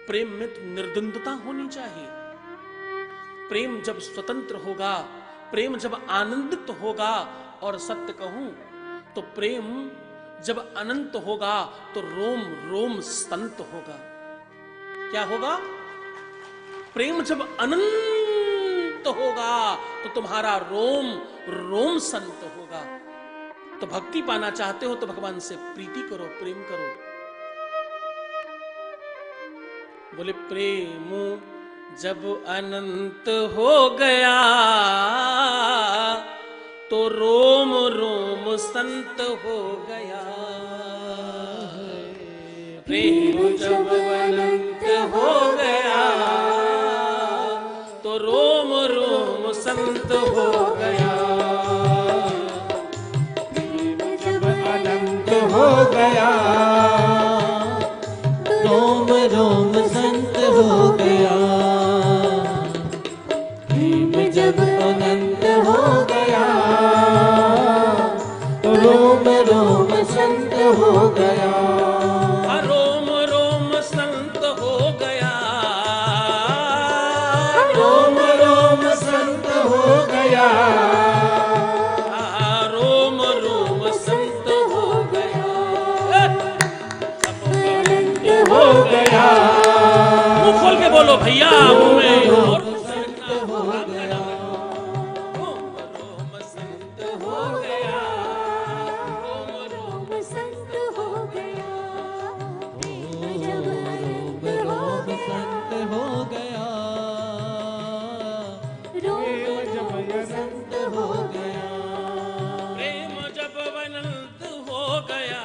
प्रेम में तो निर्द्वंद्वता होनी चाहिए। प्रेम जब स्वतंत्र होगा, प्रेम जब आनंदित होगा, और सत्य कहूं तो प्रेम जब अनंत होगा तो रोम रोम संत होगा। क्या होगा? प्रेम जब अनंत होगा तो तुम्हारा रोम रोम संत होगा। तो भक्ति पाना चाहते हो तो भगवान से प्रीति करो, प्रेम करो। बोले प्रेम जब अनंत हो गया तो रोम रोम संत हो गया। प्रेम जब अनंत हो गया तो रोम रोम संत हो गया। प्रेम जब अनंत हो गया रोम रोम संत हो गया। प्रेम जब अनंत हो गया रोम रोम संत हो गया। रोम रोम संत हो गया। रोम रोम संत हो गया। रोम रोम संत हो गया। अनंत हो गया। मुंह खोल के बोलो भैया, मुंह में और संत हो गया। रोम रोम संत हो गया। रोम रोम संत हो गया। जब अनंत हो संत हो गया। रोम जब संत हो गया। प्रेम जब अनंत हो गया।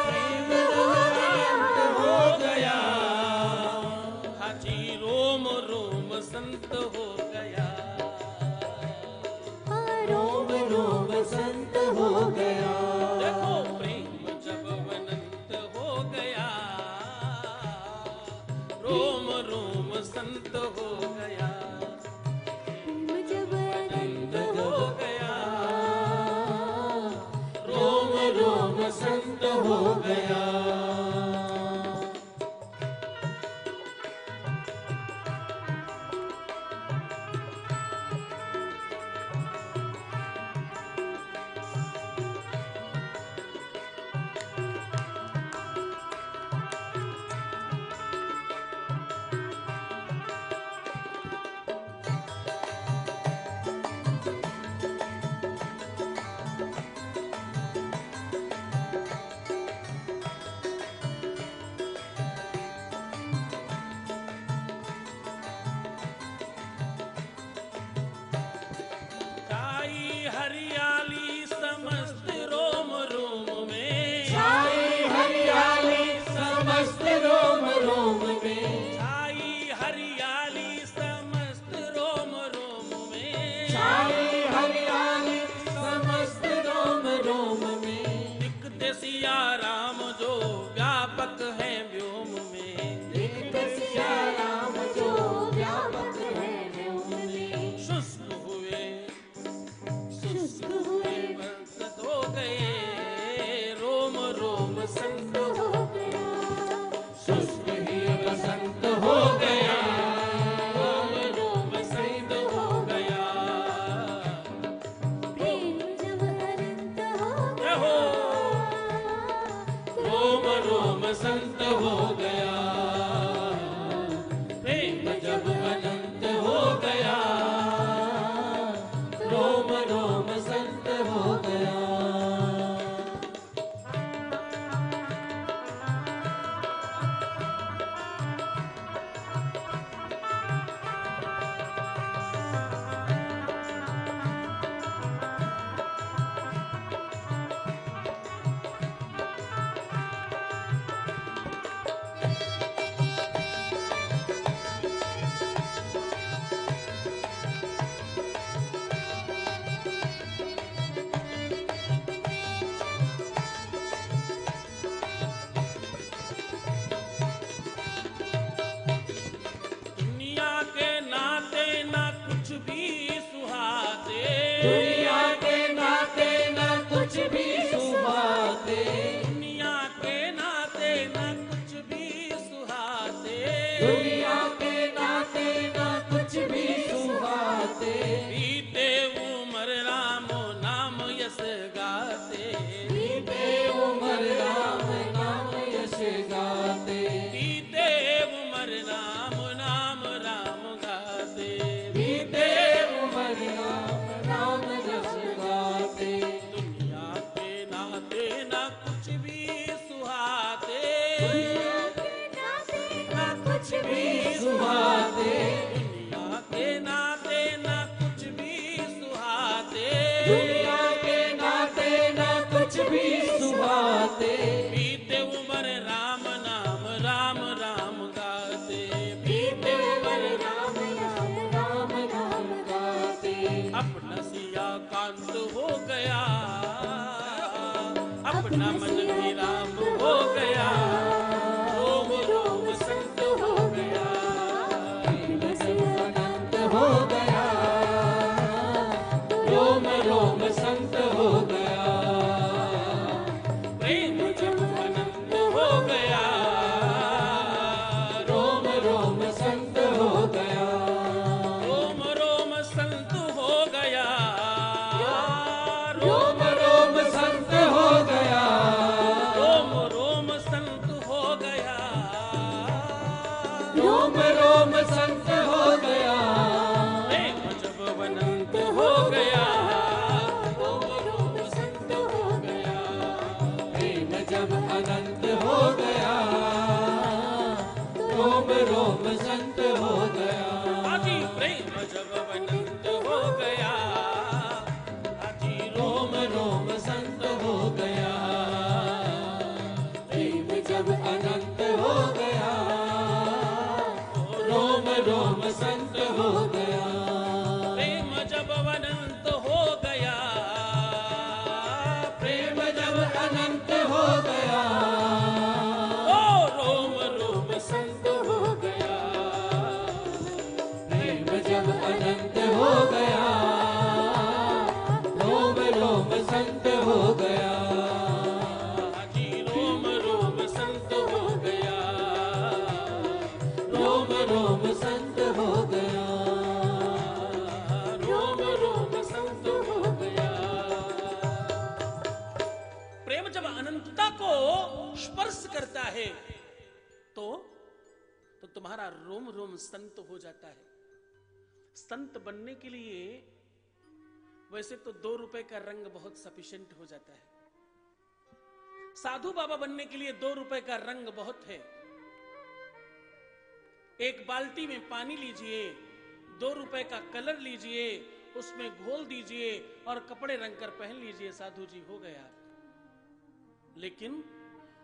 प्रेम जब अनंत हो गया। हाजी रोम रोम संत हो गया। रोम रोम संत हो गया। देखो प्रेम जब अनंत हो गया रोम रोम संत हो गया। प्रेम जब अनंत हो गया रोम रोम संत हो गया। छाई हरियाली समस्त रोम रोम में। छाई हरियाली समस्त रोम रोम में। छाई हरियाली समस्त रोम रोम में। छाई हरियाली समस्त रोम रोम में। दिखते सिया राम जो व्यापक है व्योम में। दिखते सिया राम जो व्यापक है व्योम में। शुष्क हुए शुष्क हुए बरसात हो गए रोम रोम संत हो गया। शुष्क ही बसंत हो गया। रोम रोम संत हो गया। प्रेम जब अनंत हो जय हो। रोम रोम संत हो गया। प्रेम जब अनंत हो गया रोम रोम संत हो गया। दुनिया के नाते ना कुछ भी सुहाते। दुनिया के नाते न कुछ भी सुहाते। दुनिया के नाते ना कुछ भी दुनिया के नाते ना कुछ भी सुहाते, बीते उम्र राम नाम यश गाते, बीते उम्र राम नाम यश गाते, बीते उम्र राम नाम राम गाते, बीते उम्र राम नाम यश गाते, दुनिया के नाते ना कुछ भी सुहाते, दुनिया के नाते ना कुछ भी सुहाते, दुनिया के नाते ना कुछ भी सुहाते, दुनिया के नाते ना कुछ भी सुहाते, बीते उम्र राम नाम राम राम गाते, बीते उम्र राम नाम राम नाम गाते, अपना सिया कांत हो गया, अपना मन भी राम हो गया, रोम रोम संत हो गया, अनंत हो गया, रोम रोम संत हो गया, प्रेम जब अनंत हो गया, रोम रोम संत हो गया, रोम रोम संत हो गया, रोम रोम संत हो गया, रोम रोम संत हो गया, रोम रोम संत हो गया, प्रेम जब अनंत हो गया, रोम रोम संत हो गया, प्रेम जब अनंत हो गया, रोम रोम संत हो गया, आजी प्रेम जब अनंत हो गया, आजी रोम रोम संत हो गया, प्रेम जब अनंत हो गया, रोम रोम संत हो गया, प्रेम जब अनंत हो गया, प्रेम जब अनंत हो गया, ओ रोम रोम संत हो गया, प्रेम जब अनंत हो गया, रोम रोम संत हो गया, आजी रोम रोम संत हो गया, रोम रोम संत हो गया, रोम रोम संत हो गया, प्रेम जब अनंतता को स्पर्श करता है तो तुम्हारा रोम रोम संत हो जाता है। संत बनने के लिए वैसे तो 2 रुपए का रंग बहुत सफिशिएंट हो जाता है, साधु बाबा बनने के लिए 2 रुपए का रंग बहुत है। एक बाल्टी में पानी लीजिए, 2 रुपए का कलर लीजिए, उसमें घोल दीजिए और कपड़े रंग कर पहन लीजिए, साधु जी हो गया। लेकिन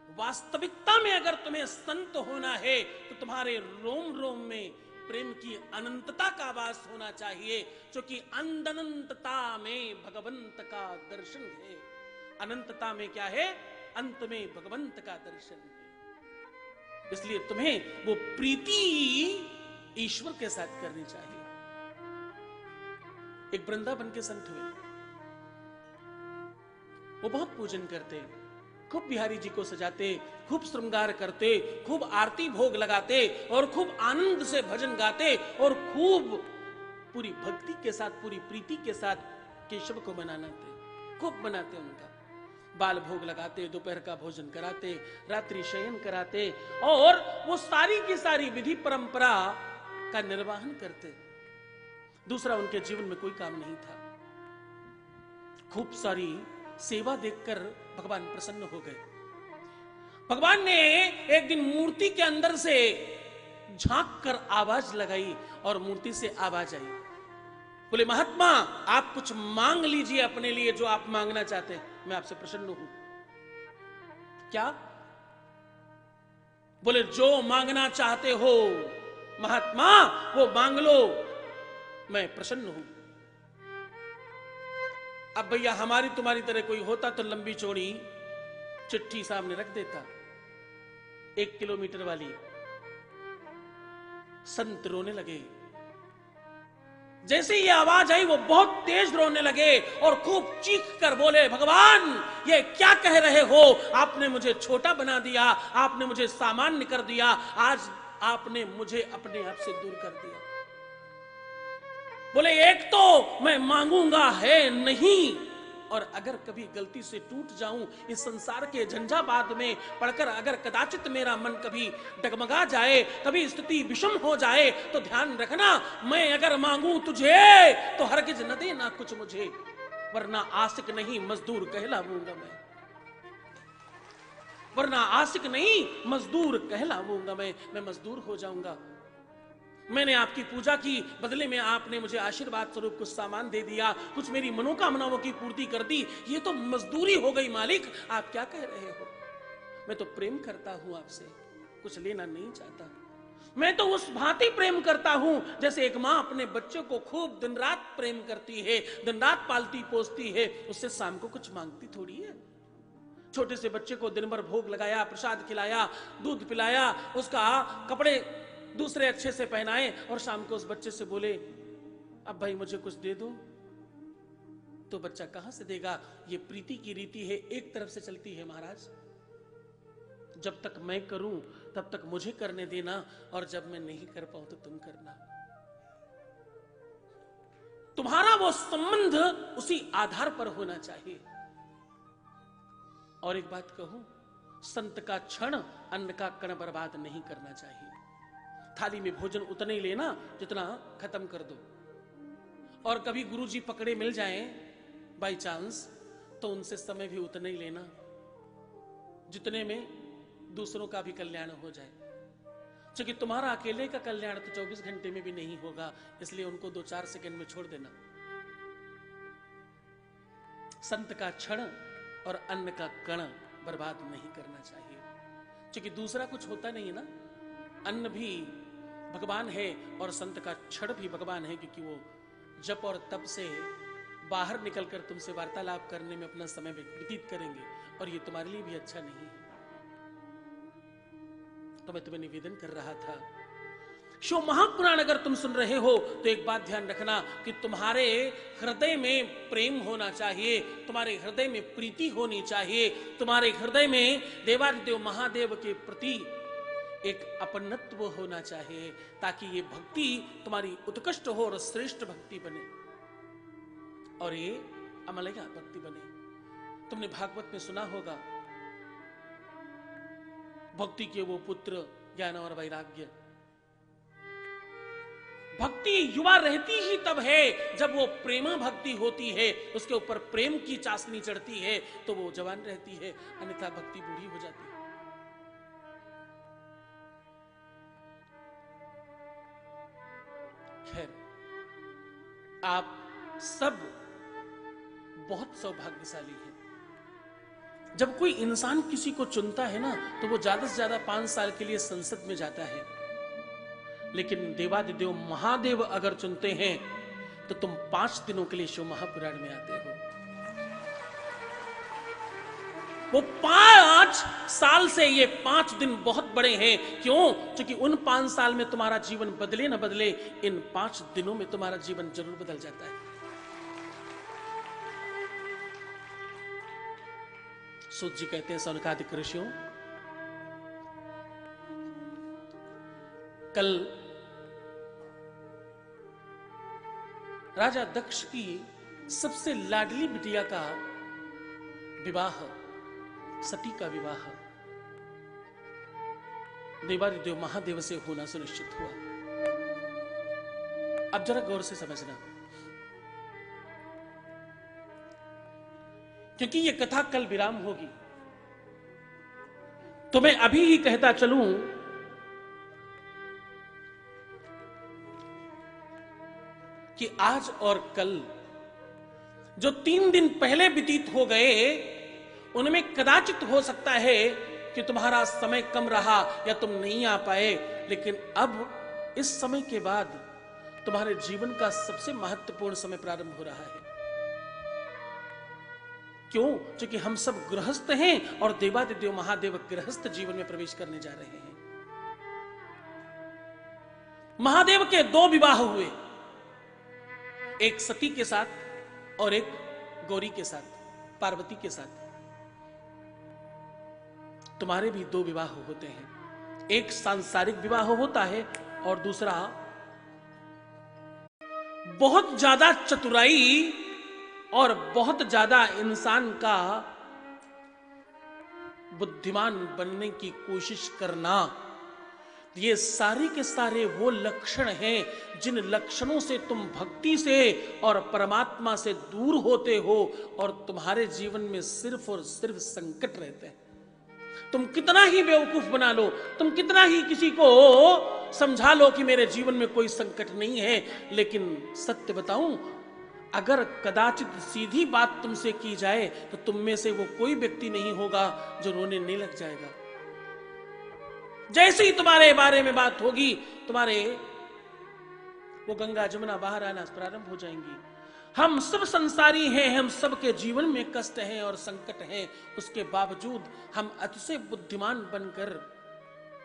वास्तविकता में अगर तुम्हें संत होना है तो तुम्हारे रोम रोम में प्रेम की अनंतता का वास होना चाहिए, क्योंकि अनंतता में भगवंत का दर्शन है। अनंतता में क्या है? अंत में भगवंत का दर्शन है। इसलिए तुम्हें वो प्रीति ईश्वर के साथ करनी चाहिए। एक वृंदावन के संत हुए, वो बहुत पूजन करते, खूब बिहारी जी को सजाते, खूब श्रृंगार करते, खूब आरती भोग लगाते और खूब आनंद से भजन गाते और खूब पूरी भक्ति के साथ, पूरी प्रीति के साथ केशव को मनाते, खूब मनाते उनका। बाल भोग लगाते, दोपहर का भोजन कराते, रात्रि शयन कराते और वो सारी की सारी विधि परंपरा का निर्वहन करते। दूसरा उनके जीवन में कोई काम नहीं था। खूब सारी सेवा देखकर भगवान प्रसन्न हो गए। भगवान ने एक दिन मूर्ति के अंदर से झांक कर आवाज लगाई और मूर्ति से आवाज आई, बोले महात्मा आप कुछ मांग लीजिए अपने लिए, जो आप मांगना चाहते हैं, मैं आपसे प्रसन्न हूं। क्या? बोले जो मांगना चाहते हो महात्मा वो मांग लो, मैं प्रसन्न हूं। अब भैया हमारी तुम्हारी तरह कोई होता तो लंबी चौड़ी चिट्ठी सामने रख देता, 1 किलोमीटर वाली। संत रोने लगे। जैसे ये आवाज आई वो बहुत तेज रोने लगे और खूब चीख कर बोले, भगवान ये क्या कह रहे हो? आपने मुझे छोटा बना दिया, आपने मुझे सामान्य कर दिया। आज आपने मुझे अपने आप से दूर कर दिया। बोले एक तो मैं मांगूंगा है नहीं, और अगर कभी गलती से टूट जाऊं इस संसार के झंझावात में पड़कर, अगर कदाचित मेरा मन कभी डगमगा जाए, कभी स्थिति विषम हो जाए, तो ध्यान रखना, मैं अगर मांगू तुझे तो हरगिज न देना कुछ मुझे, वरना आशिक नहीं मजदूर कहलाऊंगा मैं, वरना आशिक नहीं मजदूर कहलाऊंगा मैं मजदूर हो जाऊंगा। मैंने आपकी पूजा की, बदले में आपने मुझे आशीर्वाद स्वरूप कुछ सामान दे दिया, कुछ मेरी मनोकामनाओं की पूर्ति कर दी, ये तो मजदूरी हो गई मालिक। आप क्या कह रहे हो? मैं तो प्रेम करता हूं आपसे, कुछ लेना नहीं चाहता। मैं तो उस भांति प्रेम करता हूं जैसे एक मां अपने बच्चे को खूब दिन रात प्रेम करती है, दिन रात पालती पोसती है, उससे शाम को कुछ मांगती थोड़ी है। छोटे से बच्चे को दिन भर भोग लगाया, प्रसाद खिलाया, दूध पिलाया, उसका कपड़े दूसरे अच्छे से पहनाए, और शाम को उस बच्चे से बोले अब भाई मुझे कुछ दे दो, तो बच्चा कहां से देगा? ये प्रीति की रीति है, एक तरफ से चलती है महाराज। जब तक मैं करूं तब तक मुझे करने देना, और जब मैं नहीं कर पाऊं तो तुम करना। तुम्हारा वो संबंध उसी आधार पर होना चाहिए। और एक बात कहूं, संत का क्षण अन्न का कण बर्बाद नहीं करना चाहिए। थाली में भोजन उतना ही लेना जितना खत्म कर दो, और कभी गुरुजी पकड़े मिल जाएं बाई चांस, तो उनसे समय भी उतना ही लेना जितने में दूसरों का भी कल्याण हो जाए, क्योंकि तुम्हारा अकेले का कल्याण तो 24 घंटे में भी नहीं होगा, इसलिए उनको 2-4 सेकंड में छोड़ देना। संत का क्षण और अन्न का कण बर्बाद नहीं करना चाहिए, क्योंकि दूसरा कुछ होता नहीं है ना। अन्न भी भगवान है और संत का क्षण भी भगवान है, क्योंकि वो जप और तप से बाहर निकलकर तुमसे वार्तालाप करने में अपना समय व्यतीत करेंगे, और ये तुम्हारे लिए भी अच्छा नहीं है। तो मैं तुम्हें निवेदन कर रहा था, शो महापुराण अगर तुम सुन रहे हो तो एक बात ध्यान रखना कि तुम्हारे हृदय में प्रेम होना चाहिए, तुम्हारे हृदय में प्रीति होनी चाहिए, तुम्हारे हृदय में देवादिदेव महादेव के प्रति एक अपनत्व होना चाहिए, ताकि ये भक्ति तुम्हारी उत्कृष्ट हो और श्रेष्ठ भक्ति बने, और ये अमलया भक्ति बने। तुमने भागवत में सुना होगा, भक्ति के वो पुत्र ज्ञान और वैराग्य। भक्ति युवा रहती ही तब है जब वो प्रेमा भक्ति होती है, उसके ऊपर प्रेम की चाशनी चढ़ती है तो वो जवान रहती है, अन्यथा भक्ति बूढ़ी हो जाती है। खैर, आप सब बहुत सौभाग्यशाली हैं। जब कोई इंसान किसी को चुनता है ना, तो वो ज्यादा से ज्यादा 5 साल के लिए संसद में जाता है, लेकिन देवादिदेव महादेव अगर चुनते हैं तो तुम 5 दिनों के लिए शिव महापुराण में आते हो। वो 5 साल से ये 5 दिन बहुत बड़े हैं। क्यों? क्योंकि उन 5 साल में तुम्हारा जीवन बदले न बदले, इन 5 दिनों में तुम्हारा जीवन जरूर बदल जाता है। सूत जी कहते हैं, सौनकादिक ऋषियों, कल राजा दक्ष की सबसे लाडली बिटिया का विवाह, सती का विवाह देवादिदेव महादेव से होना सुनिश्चित हुआ। अब जरा गौर से समझना, क्योंकि यह कथा कल विराम होगी, तो मैं अभी ही कहता चलूं कि आज और कल जो 3 दिन पहले व्यतीत हो गए, उनमें कदाचित हो सकता है कि तुम्हारा समय कम रहा या तुम नहीं आ पाए, लेकिन अब इस समय के बाद तुम्हारे जीवन का सबसे महत्वपूर्ण समय प्रारंभ हो रहा है। क्यों? क्योंकि हम सब गृहस्थ हैं और देवादिदेव महादेव गृहस्थ जीवन में प्रवेश करने जा रहे हैं। महादेव के 2 विवाह हुए, एक सती के साथ और एक गौरी के साथ, पार्वती के साथ। तुम्हारे भी 2 विवाह होते हैं, एक सांसारिक विवाह होता है और दूसरा बहुत ज्यादा चतुराई और बहुत ज्यादा इंसान का बुद्धिमान बनने की कोशिश करना। ये सारे के सारे वो लक्षण हैं जिन लक्षणों से तुम भक्ति से और परमात्मा से दूर होते हो और तुम्हारे जीवन में सिर्फ और सिर्फ संकट रहते हैं। तुम कितना ही बेवकूफ बना लो, तुम कितना ही किसी को समझा लो कि मेरे जीवन में कोई संकट नहीं है, लेकिन सत्य बताऊं, अगर कदाचित सीधी बात तुमसे की जाए तो तुम में से वो कोई व्यक्ति नहीं होगा जो रोने नहीं लग जाएगा। जैसे ही तुम्हारे बारे में बात होगी, तुम्हारे वो गंगा जमुना बाहर आना प्रारंभ हो जाएंगी। हम सब संसारी हैं, हम सबके जीवन में कष्ट हैं और संकट हैं, उसके बावजूद हम अतिशय बुद्धिमान बनकर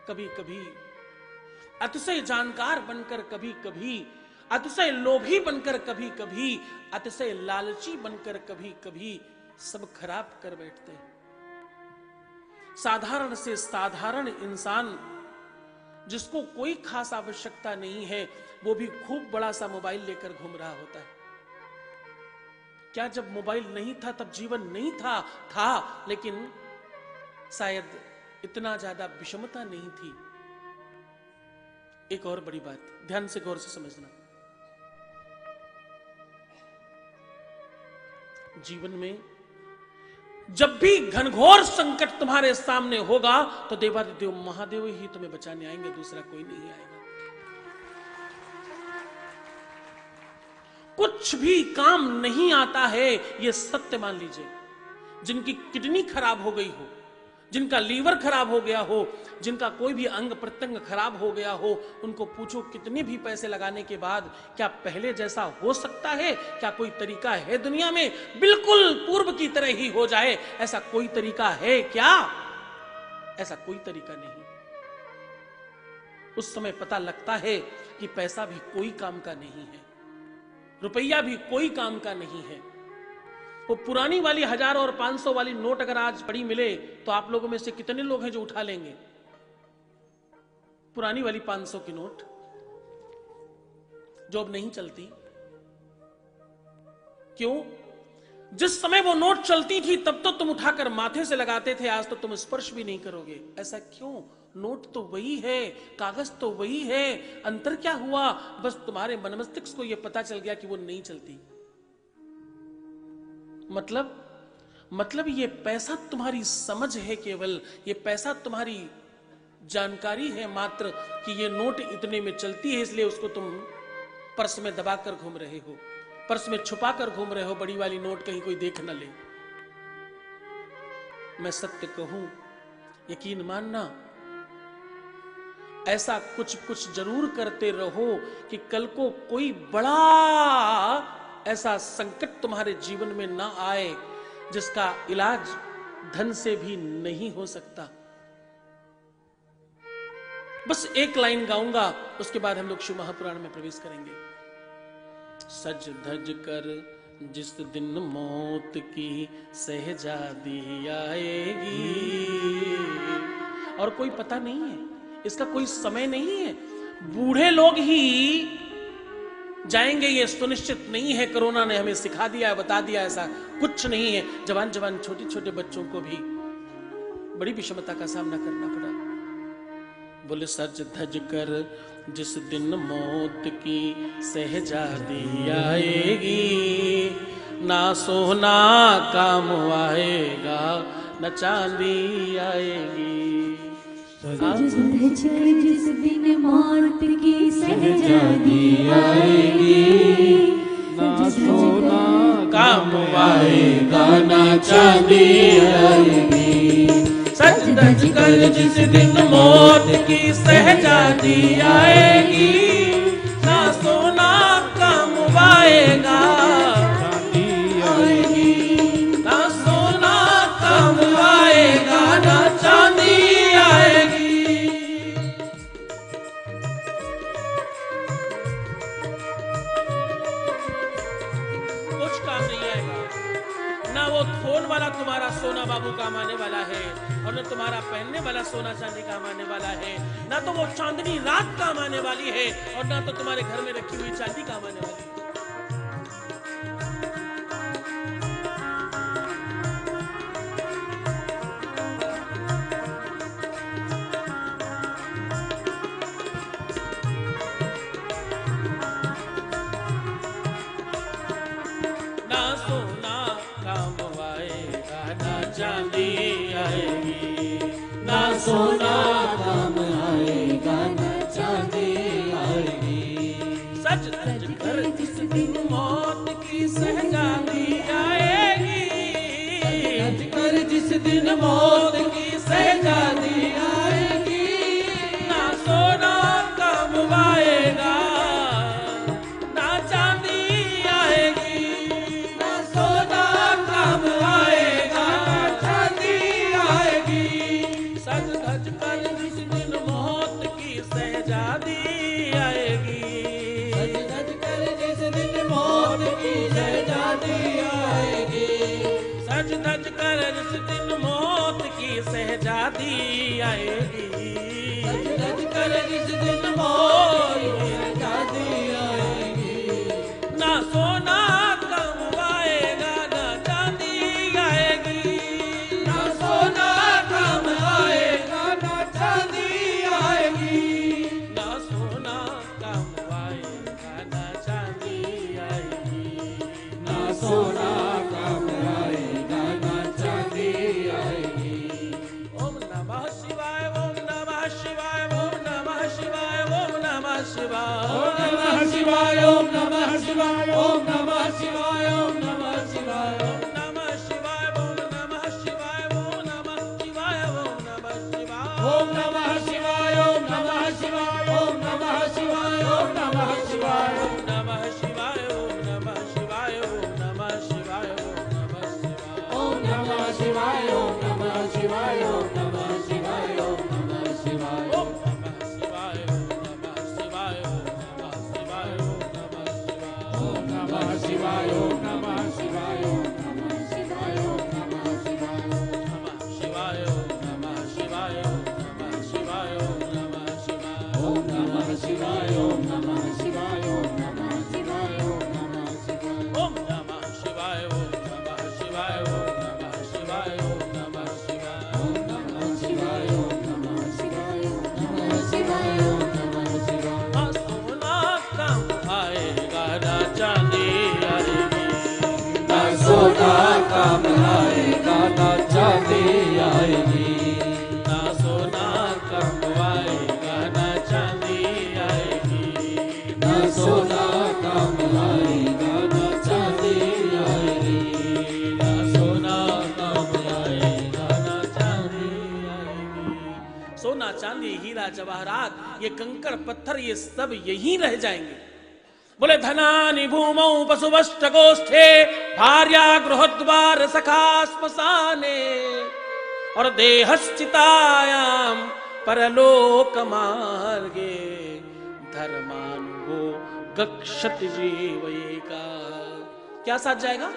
कभी कभी, अतिशय जानकार बनकर कभी कभी, अतिशय लोभी बनकर कभी कभी, अतिशय लालची बनकर कभी कभी सब खराब कर बैठते हैं। साधारण से साधारण इंसान जिसको कोई खास आवश्यकता नहीं है, वो भी खूब बड़ा सा मोबाइल लेकर घूम रहा होता है। क्या जब मोबाइल नहीं था तब जीवन नहीं था, लेकिन शायद इतना ज्यादा विषमता नहीं थी। एक और बड़ी बात, ध्यान से गौर से समझना, जीवन में जब भी घनघोर संकट तुम्हारे सामने होगा तो देवादिदेव महादेव ही तुम्हें बचाने आएंगे, दूसरा कोई नहीं आएगा। कुछ भी काम नहीं आता है, यह सत्य मान लीजिए। जिनकी किडनी खराब हो गई हो, जिनका लीवर खराब हो गया हो, जिनका कोई भी अंग प्रत्यंग खराब हो गया हो, उनको पूछो कितने भी पैसे लगाने के बाद क्या पहले जैसा हो सकता है? क्या कोई तरीका है दुनिया में बिल्कुल पूर्व की तरह ही हो जाए? ऐसा कोई तरीका है क्या? ऐसा कोई तरीका नहीं। उस समय पता लगता है कि पैसा भी कोई काम का नहीं है, रुपया भी कोई काम का नहीं है। वो पुरानी वाली 1000 और 500 वाली नोट अगर आज पड़ी मिले तो आप लोगों में से कितने लोग हैं जो उठा लेंगे? पुरानी वाली 500 की नोट जो अब नहीं चलती। क्यों? जिस समय वो नोट चलती थी तब तो तुम उठाकर माथे से लगाते थे, आज तो तुम स्पर्श भी नहीं करोगे। ऐसा क्यों? नोट तो वही है, कागज तो वही है, अंतर क्या हुआ? बस तुम्हारे मन मस्तिष्क को यह पता चल गया कि वो नहीं चलती। मतलब ये पैसा तुम्हारी समझ है, केवल ये पैसा तुम्हारी जानकारी है मात्र कि ये नोट इतने में चलती है, इसलिए उसको तुम पर्स में दबाकर घूम रहे हो, पर्स में छुपाकर घूम रहे हो, बड़ी वाली नोट कहीं कोई देख न ले। मैं सत्य कहूं, यकीन मानना, ऐसा कुछ जरूर करते रहो कि कल को कोई बड़ा ऐसा संकट तुम्हारे जीवन में ना आए जिसका इलाज धन से भी नहीं हो सकता। बस एक लाइन गाऊंगा, उसके बाद हम लोग शिव महापुराण में प्रवेश करेंगे। सज धज कर जिस दिन मौत की सहजादी आएगी, और कोई पता नहीं है, इसका कोई समय नहीं है। बूढ़े लोग ही जाएंगे ये सुनिश्चित नहीं है। कोरोना ने हमें सिखा दिया, बता दिया, ऐसा कुछ नहीं है। जवान जवान छोटे छोटे बच्चों को भी बड़ी विषमता का सामना करना पड़ा। बोले सज धज कर जिस दिन मौत की सहजादी आएगी, ना सोना काम आएगा न चांदी आएगी। सज धज कर जिस दिन मौत की सहजादी आएगी, ना सोना काम आएगा न चांदी आएगी। सज धज कर जिस दिन मौत की सहजादी आएगी, ना सोना काम आएगा चांदी आएगी, ना सोना काम आएगा ना चांदी आएगी। कुछ काम नहीं आएगा, ना वो कौन वाला तुम्हारा सोना बाबू काम आने वाला है, और न तुम्हारा पहनने वाला सोना चांदी काम आने वाला है, ना तो वो चांदनी रात काम आने वाली है, और ना तो तुम्हारे घर में रखी हुई चांदी काम आने वाली है। ना सोना काम आएगा, ना चांदी आएगी, ना सोना काम आएगा, ना चांदी आएगी। सज धज कर जिस दिन मौत की सहजादी आएगी, सज कर जिस दिन मौत की सहजादी आएगी। ना सोना काम आएगा, ना चांदी आएगी, ना सोना काम आएगा, ना चांदी आएगी। सज धज कर जिस दिन मौत की सहजादी आएगी, सज धज कर जिस दिन मौत की सहजादी आएगी। सज धज कर जिस दिन मौत की सहजादी आएगी, सज धज कर जिस दिन मौत की सहजादी आएगी। ना सोना काम आएगा, ना चांदी आएगी, ना सोना काम आएगा, ना चांदी आएगी। ना सोना काम आएगा, ना चांदी आएगी। ना सोना काम आएगा, ना चांदी आएगी। ओम नमः शिवाय, ओम नमः शिवाय, ओम नमः शिवाय, ओम नमः शिवाय। ओम नमः शिवाय, ओम नमः शिवाय, ओम नमः शिवाय, ओम नमः शिवाय। ओम नमः शिवाय, ओम नमः शिवाय, ओम नमः शिवाय, ओम नमः शिवाय। ओम नमः शिवाय, ओम नमः शिवाय, ओम नमः शिवाय, ओम नमः शिवाय। ओम नमः शिवाय, ओम नमः शिवाय, ओम नमः शिवाय, ओम नमः शिवाय। ओम नमः शिवाय, ओम नमः शिवाय, ओम नमः शिवाय, ओम नमः शिवाय। ओम नमः शिवाय, ओम नमः शिवाय, ओम नमः शिवाय, ओम नमः शिवाय। नमः शिवाय, ओम नमः शिवाय, ओम नमः शिवाय, ओम नमः शिवाय। ओम नमः शिवाय, ओम नमः शिवाय, ओम नमः शिवाय। ओम नमः शिवाय, ओम नमः शिवाय, ओम नमः शिवाय। ओम नमः शिवाय, ओम नमः शिवाय, ओम नमः शिवाय, ओम नमः शिवाय। ओम नमः शिवाय, ओम नमः शिवाय, ओम नमः शिवाय, ओम नमः शिवाय। ना सोना काम आएगा, ना चांदी आएगी, ना सोना काम आएगा, ना चांदी आएगी। ना सोना काम आएगा, ना चांदी आएगी, ना सोना काम आएगा, ना चांदी आएगी। ना सोना काम आएगा, ना चांदी आएगी। सोना चांदी हीरा जवाहरात, ये कंकड़ पत्थर, ये सब यहीं रह जाएंगे। बोले धनानि भूमौ पशुवष्ट गोष्ठे, भार्या गृहद्वार सखा श्मशाने, और देहश्चितायाम परलोक मार्गे, धर्मानुगो गक्षत जीवयेका। क्या साथ जाएगा?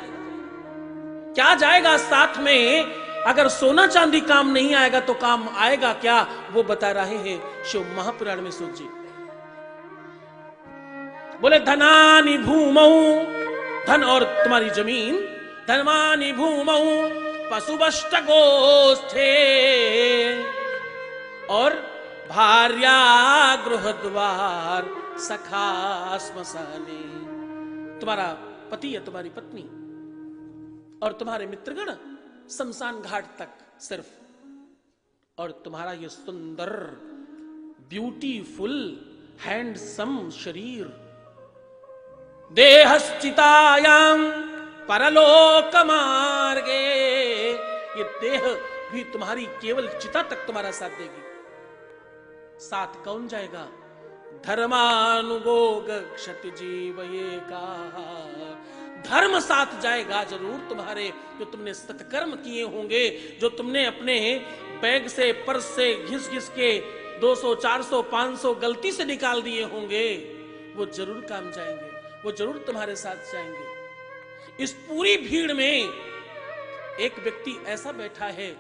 क्या जाएगा साथ में? अगर सोना चांदी काम नहीं आएगा तो काम आएगा क्या? वो बता रहे हैं शिव महापुराण में। सोचिए, बोले धनानि भूमौ, धन और तुम्हारी जमीन, धनवानि भूमौ पशुवष्ट गोष्ठे, और भार्या गृह द्वार सखा श्मशाने। तुम्हारा पति या तुम्हारी पत्नी और तुम्हारे मित्रगण शमशान घाट तक सिर्फ, और तुम्हारा ये सुंदर ब्यूटीफुल हैंडसम शरीर, देहश्चितायाम परलोक मार्गे, ये देह भी तुम्हारी केवल चिता तक तुम्हारा साथ देगी। साथ कौन जाएगा? धर्मानुगो गक्षति जीवयेका। धर्म साथ जाएगा जरूर तुम्हारे, जो तुमने सत्कर्म किए होंगे, जो तुमने अपने बैग से पर्स से घिस घिस के 200 400 500 गलती से निकाल दिए होंगे, वो जरूर काम जाएंगे, वो जरूर तुम्हारे साथ जाएंगे। इस पूरी भीड़ में एक व्यक्ति ऐसा बैठा है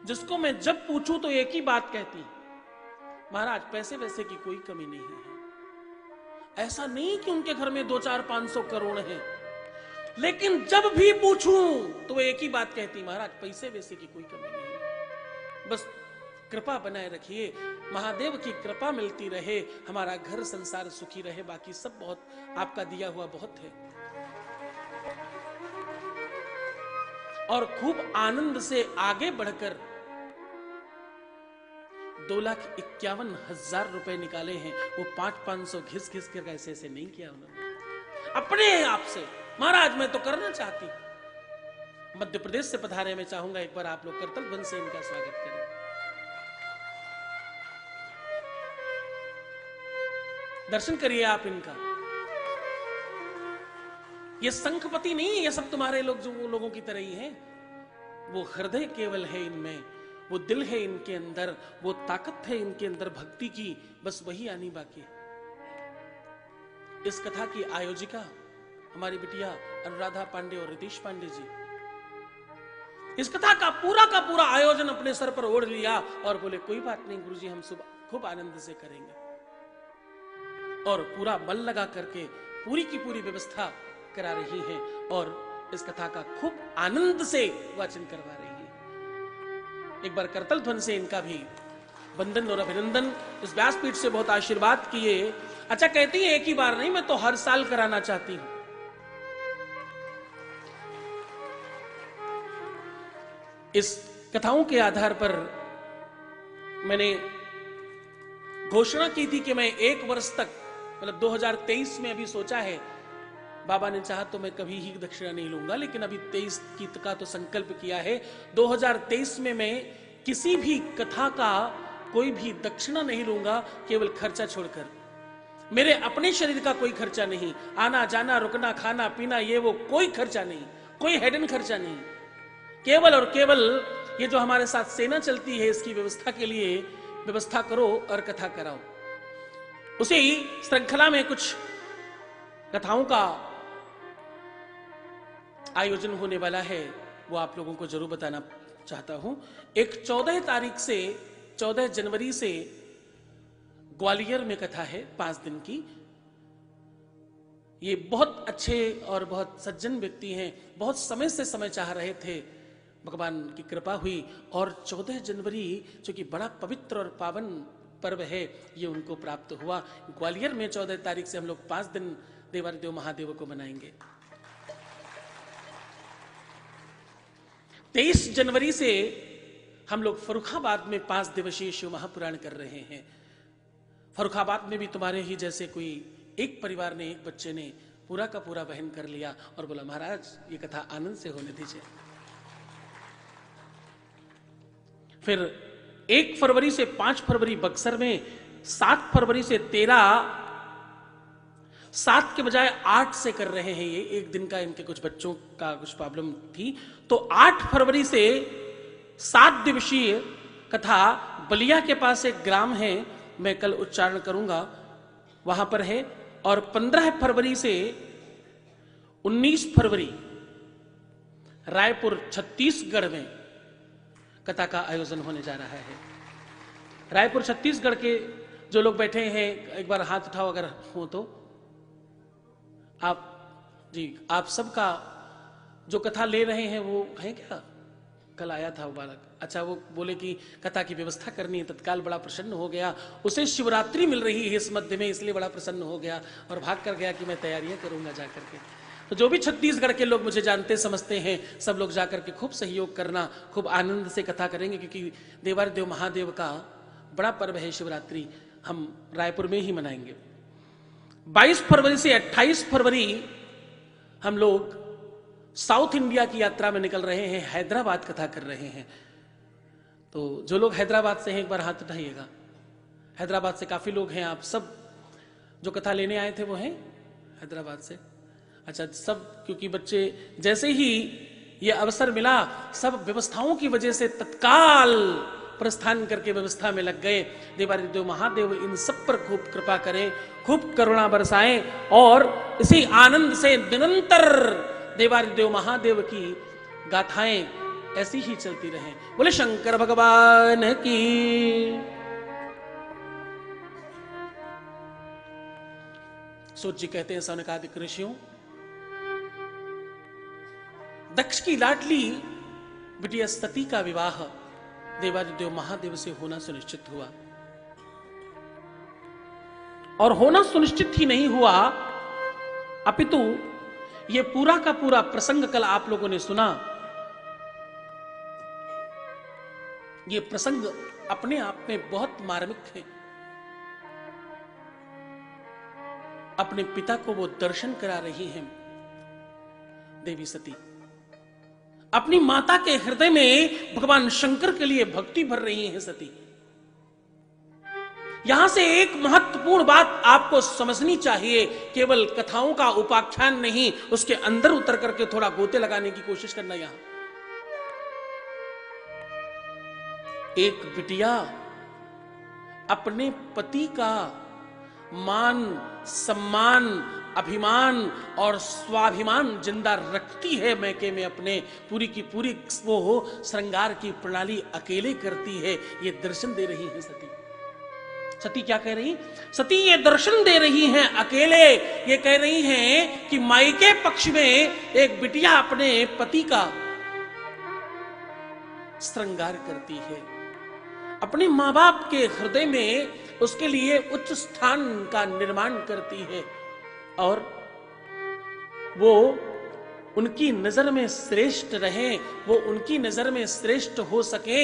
जिसको मैं जब पूछूं तो एक ही बात कहती, महाराज पैसे वैसे की कोई कमी नहीं है। ऐसा नहीं कि उनके घर में 2-4-500 करोड़ है, लेकिन जब भी पूछूं तो एक ही बात कहती, महाराज पैसे वैसे की कोई कमी नहीं है, बस कृपा बनाए रखिए, महादेव की कृपा मिलती रहे, हमारा घर संसार सुखी रहे, बाकी सब बहुत आपका दिया हुआ बहुत है। और खूब आनंद से आगे बढ़कर 2,51,000 रुपए निकाले हैं। वो 500-500 घिस घिस कर ऐसे ऐसे नहीं किया उन्होंने अपने आप से, महाराज मैं तो करना चाहती। मध्य प्रदेश से पधारे, मैं चाहूंगा एक बार आप लोग करतल ध्वनि से इनका स्वागत करें। दर्शन करिए आप इनका। ये संखपति नहीं है, ये सब तुम्हारे लोग जो लोगों की तरह ही हैं। वो हृदय केवल है इनमें, वो दिल है इनके अंदर, वो ताकत है इनके अंदर भक्ति की, बस वही आनी बाकी है। इस कथा की आयोजिका हमारी बिटिया अनुराधा पांडे और रितेश पांडे जी, इस कथा का पूरा आयोजन अपने सर पर ओढ़ लिया और बोले कोई बात नहीं गुरुजी, हम सुबह खूब आनंद से करेंगे। और पूरा बल लगा करके पूरी की पूरी व्यवस्था करा रही हैं और इस कथा का खूब आनंद से वाचन करवा रही हैं। एक बार करतल ध्वनि से इनका भी वंदन और अभिनंदन। इस व्यासपीठ से बहुत आशीर्वाद किए। अच्छा, कहती है एक ही बार नहीं, मैं तो हर साल कराना चाहती हूं। इस कथाओं के आधार पर मैंने घोषणा की थी कि मैं 1 वर्ष तक, मतलब 2023 में अभी सोचा है, बाबा ने चाहा तो मैं कभी ही दक्षिणा नहीं लूंगा, लेकिन अभी 23 की का तो संकल्प किया है। 2023 में मैं किसी भी कथा का कोई भी दक्षिणा नहीं लूंगा, केवल खर्चा छोड़कर। मेरे अपने शरीर का कोई खर्चा नहीं, आना जाना रुकना खाना पीना ये वो कोई खर्चा नहीं, कोई हेडन खर्चा नहीं। केवल और केवल ये जो हमारे साथ सेना चलती है इसकी व्यवस्था के लिए व्यवस्था करो और कथा कराओ। उसी श्रृंखला में कुछ कथाओं का आयोजन होने वाला है, वो आप लोगों को जरूर बताना चाहता हूं। एक 14 जनवरी से ग्वालियर में कथा है 5 दिन की। ये बहुत अच्छे और बहुत सज्जन व्यक्ति हैं, बहुत समय से समय चाह रहे थे, भगवान की कृपा हुई और 14 जनवरी जो कि बड़ा पवित्र और पावन पर्व है, ये उनको प्राप्त हुआ। ग्वालियर में 14 तारीख से हम लोग 5 दिन देवादिदेव महादेव को मनाएंगे। 23 जनवरी से हम लोग फर्रुखाबाद में 5 दिवसीय शिव महापुराण कर रहे हैं। फर्रुखाबाद में भी तुम्हारे ही जैसे कोई एक परिवार ने, एक बच्चे ने पूरा का पूरा वहन कर लिया और बोला महाराज ये कथा आनंद से होने दीजिए। फिर 1 फरवरी से 5 फरवरी बक्सर में, 7 फरवरी से 13, 7 के बजाय 8 से कर रहे हैं। ये एक दिन का इनके कुछ बच्चों का कुछ प्रॉब्लम थी, तो 8 फरवरी से 7 दिवसीय कथा बलिया के पास एक ग्राम है, मैं कल उच्चारण करूंगा, वहां पर है। और 15 फरवरी से 19 फरवरी रायपुर छत्तीसगढ़ में कथा का आयोजन होने जा रहा है। रायपुर छत्तीसगढ़ के जो लोग बैठे हैं एक बार हाथ उठाओ अगर हो तो। आप जी, आप सबका जो कथा ले रहे हैं वो है क्या? कल आया था वो बालक, अच्छा वो बोले कि कथा की व्यवस्था करनी है, तत्काल बड़ा प्रसन्न हो गया। उसे शिवरात्रि मिल रही है इस मध्य में, इसलिए बड़ा प्रसन्न हो गया और भाग कर गया कि मैं तैयारियां करूंगा जाकर के। तो जो भी छत्तीसगढ़ के लोग मुझे जानते समझते हैं, सब लोग जाकर के खूब सहयोग करना, खूब आनंद से कथा करेंगे, क्योंकि देवादिदेव महादेव का बड़ा पर्व है शिवरात्रि, हम रायपुर में ही मनाएंगे। 22 फरवरी से 28 फरवरी हम लोग साउथ इंडिया की यात्रा में निकल रहे हैं, हैदराबाद कथा कर रहे हैं। तो जो लोग हैदराबाद से हैं एक बार हाथ उठाइएगा। हैदराबाद से काफी लोग हैं, आप सब जो कथा लेने आए थे वो हैं हैदराबाद से। अच्छा, सब क्योंकि बच्चे जैसे ही ये अवसर मिला, सब व्यवस्थाओं की वजह से तत्काल प्रस्थान करके व्यवस्था में लग गए। देवादिदेव महादेव इन सब पर खूब कृपा करें, खूब करुणा बरसाएं और इसी आनंद से निरंतर देवादिदेव महादेव की गाथाएं ऐसी ही चलती रहें। बोले शंकर भगवान की। सूत जी कहते हैं सनकादिक ऋषियों, दक्ष की लाडली बिटिया सती का विवाह देवादिदेव महादेव से होना सुनिश्चित हुआ। और होना सुनिश्चित ही नहीं हुआ, अपितु यह पूरा का पूरा प्रसंग कल आप लोगों ने सुना। यह प्रसंग अपने आप में बहुत मार्मिक है। अपने पिता को वो दर्शन करा रही हैं देवी सती। अपनी माता के हृदय में भगवान शंकर के लिए भक्ति भर रही हैं सती। यहां से एक महत्वपूर्ण बात आपको समझनी चाहिए, केवल कथाओं का उपाख्यान नहीं, उसके अंदर उतर करके थोड़ा गोते लगाने की कोशिश करना। यहां एक बिटिया अपने पति का मान, सम्मान, अभिमान और स्वाभिमान जिंदा रखती है मैके में अपने। पूरी की पूरी वो श्रृंगार की प्रणाली अकेले करती है। ये दर्शन दे रही है सती। सती क्या कह रही? सती ये दर्शन दे रही हैं अकेले। ये कह रही हैं कि मायके पक्ष में एक बिटिया अपने पति का श्रृंगार करती है, अपने मां बाप के हृदय में उसके लिए उच्च स्थान का निर्माण करती है, और वो उनकी नजर में श्रेष्ठ रहे, वो उनकी नजर में श्रेष्ठ हो सके,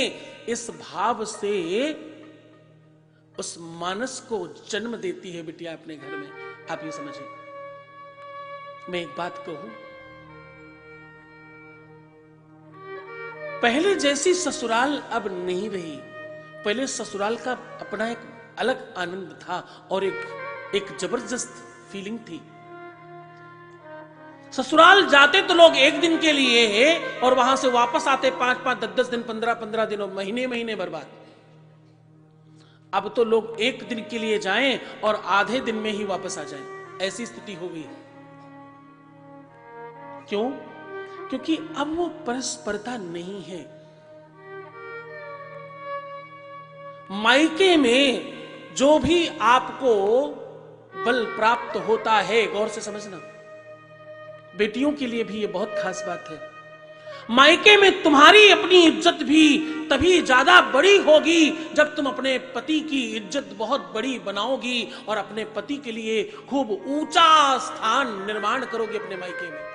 इस भाव से उस मानस को जन्म देती है बिटिया अपने घर में। आप ये समझिए। मैं एक बात कहूं, पहले जैसी ससुराल अब नहीं रही। पहले ससुराल का अपना एक अलग आनंद था और एक जबरदस्त फीलिंग थी। ससुराल जाते तो लोग एक दिन के लिए है और वहां से वापस आते 5-5, 10-10 दिन, 15-15 दिनों, महीने बर्बाद। अब तो लोग एक दिन के लिए जाएं और आधे दिन में ही वापस आ जाएं। ऐसी स्थिति हो गई। क्यों? क्योंकि अब वो परस्परता नहीं है। मायके में जो भी आपको बल प्राप्त होता है, गौर से समझना, बेटियों के लिए भी ये बहुत खास बात है। मायके में तुम्हारी अपनी इज्जत भी तभी ज्यादा बड़ी होगी जब तुम अपने पति की इज्जत बहुत बड़ी बनाओगी और अपने पति के लिए खूब ऊंचा स्थान निर्माण करोगे अपने मायके में।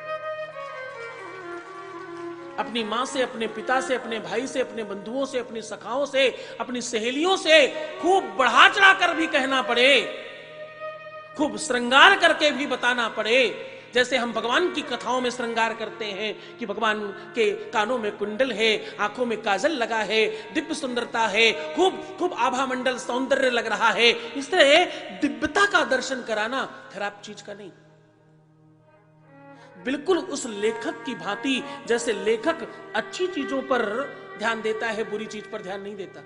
अपनी मां से, अपने पिता से, अपने भाई से, अपने बंधुओं से, अपनी सखाओं से, अपनी सहेलियों से खूब बढ़ा चढ़ा कर भी कहना पड़े, खूब श्रृंगार करके भी बताना पड़े। जैसे हम भगवान की कथाओं में श्रृंगार करते हैं कि भगवान के कानों में कुंडल है, आंखों में काजल लगा है, दिव्य सुंदरता है, खूब आभा मंडल सौंदर्य लग रहा है। इस तरह दिव्यता का दर्शन कराना खराब चीज का नहीं। बिल्कुल उस लेखक की भांति, जैसे लेखक अच्छी चीजों पर ध्यान देता है, बुरी चीज पर ध्यान नहीं देता।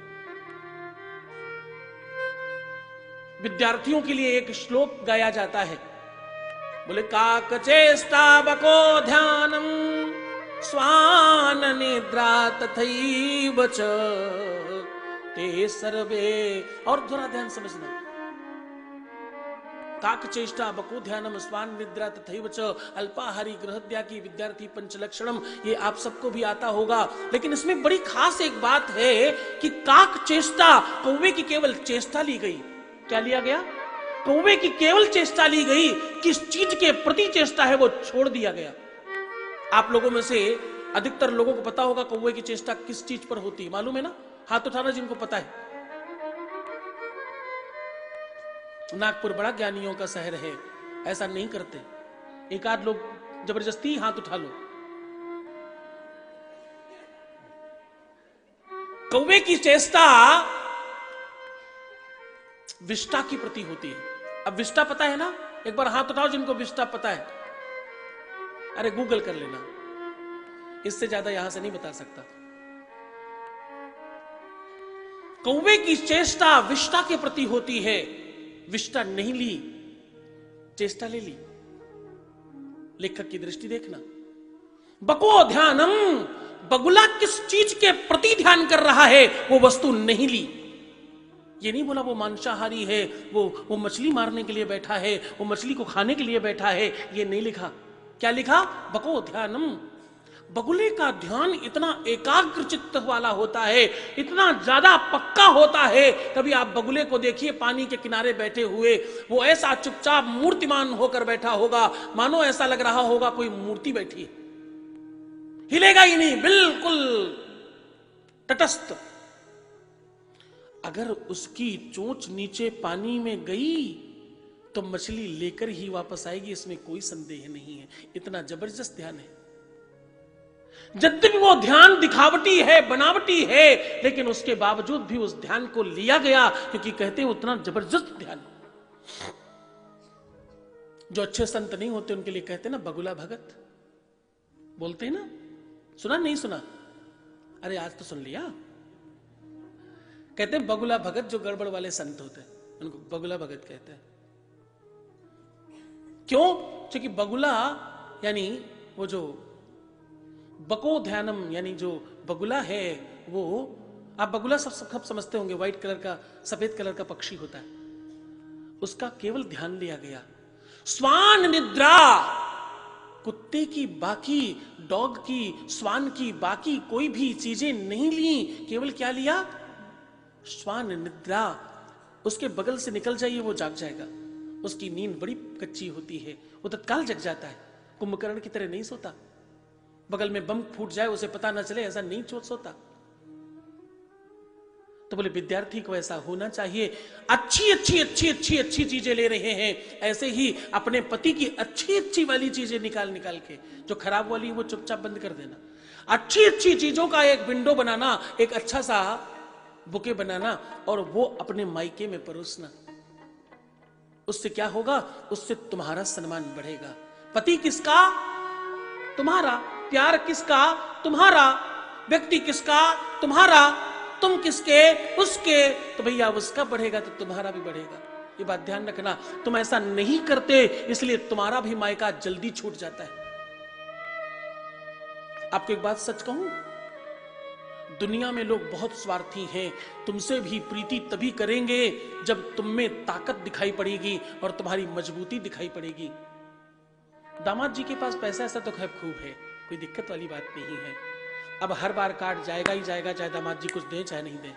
विद्यार्थियों के लिए एक श्लोक गाया जाता है, बोले काक चेष्टा बको ध्यानम स्वान निद्रा तथैव च ते सर्वे। और थोड़ा ध्यान समझना, काक चेष्टा बको ध्यानम स्वान निद्रा तथैव च, अल्पाहारी गृहत्यागी विद्यार्थी पंचलक्षणम, ये आप सबको भी आता होगा। लेकिन इसमें बड़ी खास एक बात है कि काक चेष्टा, कौवे की केवल चेष्टा ली गई। क्या लिया गया? कौवे की केवल चेष्टा ली गई। किस चीज के प्रति चेष्टा है वो छोड़ दिया गया। आप लोगों में से अधिकतर लोगों को पता होगा कौवे की चेष्टा किस चीज पर होती है, मालूम है ना? हाथ उठाना जिनको पता है। नागपुर बड़ा ज्ञानियों का शहर है, ऐसा नहीं करते। एक आध लोग जबरदस्ती हाथ उठा लो। कौवे की चेष्टा विष्टा की प्रति होती है। अब विष्टा पता है ना? एक बार हाथ उठाओ जिनको विष्टा पता है। अरे गूगल कर लेना, इससे ज्यादा यहां से नहीं बता सकता। कौवे की चेष्टा विष्टा के प्रति होती है। विष्टा नहीं ली, चेष्टा ले ली। लेखक की दृष्टि देखना। बको ध्यानम, बगुला किस चीज के प्रति ध्यान कर रहा है, वो वस्तु नहीं ली। ये नहीं बोला वो मांसाहारी है, वो मछली मारने के लिए बैठा है, वो मछली को खाने के लिए बैठा है, ये नहीं लिखा। क्या लिखा? बको ध्यानम। बगुले का ध्यान इतना एकाग्र चित्त वाला होता है, इतना ज्यादा पक्का होता है। कभी आप बगुले को देखिए पानी के किनारे बैठे हुए, वो ऐसा चुपचाप मूर्तिमान होकर बैठा होगा, मानो ऐसा लग रहा होगा कोई मूर्ति बैठी है, हिलेगा ही नहीं, बिल्कुल तटस्थ। अगर उसकी चोंच नीचे पानी में गई तो मछली लेकर ही वापस आएगी, इसमें कोई संदेह नहीं है। इतना जबरदस्त ध्यान है। यद्यपि वो ध्यान दिखावटी है, बनावटी है, लेकिन उसके बावजूद भी उस ध्यान को लिया गया, क्योंकि कहते हैं उतना जबरदस्त ध्यान। जो अच्छे संत नहीं होते उनके लिए कहते हैं ना बगुला भगत, बोलते हैं ना। सुना नहीं सुना? अरे आज तो सुन लिया। कहते हैं बगुला भगत, जो गड़बड़ वाले संत होते हैं उनको बगुला भगत कहते हैं। क्यों? क्योंकि बगुला यानी वो जो बको ध्यानम, यानी जो बगुला है, वो आप बगुला सब समझते होंगे, व्हाइट कलर का, सफेद कलर का पक्षी होता है, उसका केवल ध्यान लिया गया। स्वान निद्रा, कुत्ते की बाकी, डॉग की, स्वान की बाकी कोई भी चीजें नहीं ली, केवल क्या लिया? स्वान निद्रा। उसके बगल से निकल जाइए वो जाग जाएगा। उसकी नींद बड़ी कच्ची होती है, वो तत्काल जग जाता है, कुंभकर्ण की तरह नहीं सोता। बगल में बम फूट जाए उसे पता ना चले, ऐसा नहीं सोता। तो बोले विद्यार्थी को ऐसा होना चाहिए, अच्छी अच्छी अच्छी अच्छी अच्छी चीजें ले रहे हैं, ऐसे ही अपने पति की अच्छी अच्छी वाली चीजें निकाल निकाल के, जो खराब वाली वो चुपचाप बंद कर देना। अच्छी अच्छी चीजों का एक विंडो बनाना, एक अच्छा सा बुके बनाना, और वो अपने मायके में परोसना। उससे क्या होगा? उससे तुम्हारा सम्मान बढ़ेगा। पति किसका? तुम्हारा। प्यार किसका? तुम्हारा। व्यक्ति किसका? तुम्हारा। तुम किसके? उसके। तो भैया उसका बढ़ेगा तो तुम्हारा भी बढ़ेगा। ये बात ध्यान रखना। तुम ऐसा नहीं करते, इसलिए तुम्हारा भी मायका जल्दी छूट जाता है। आपको एक बात सच कहूं, दुनिया में लोग बहुत स्वार्थी हैं। तुमसे भी प्रीति तभी करेंगे जब तुम में ताकत दिखाई पड़ेगी और तुम्हारी मजबूती दिखाई पड़ेगी। दामाद जी के पास पैसा ऐसा तो खैर खूब है, कोई दिक्कत वाली बात नहीं है। अब हर बार कार्ड जाएगा ही जाएगा, चाहे दामाद जी कुछ दें चाहे नहीं दें।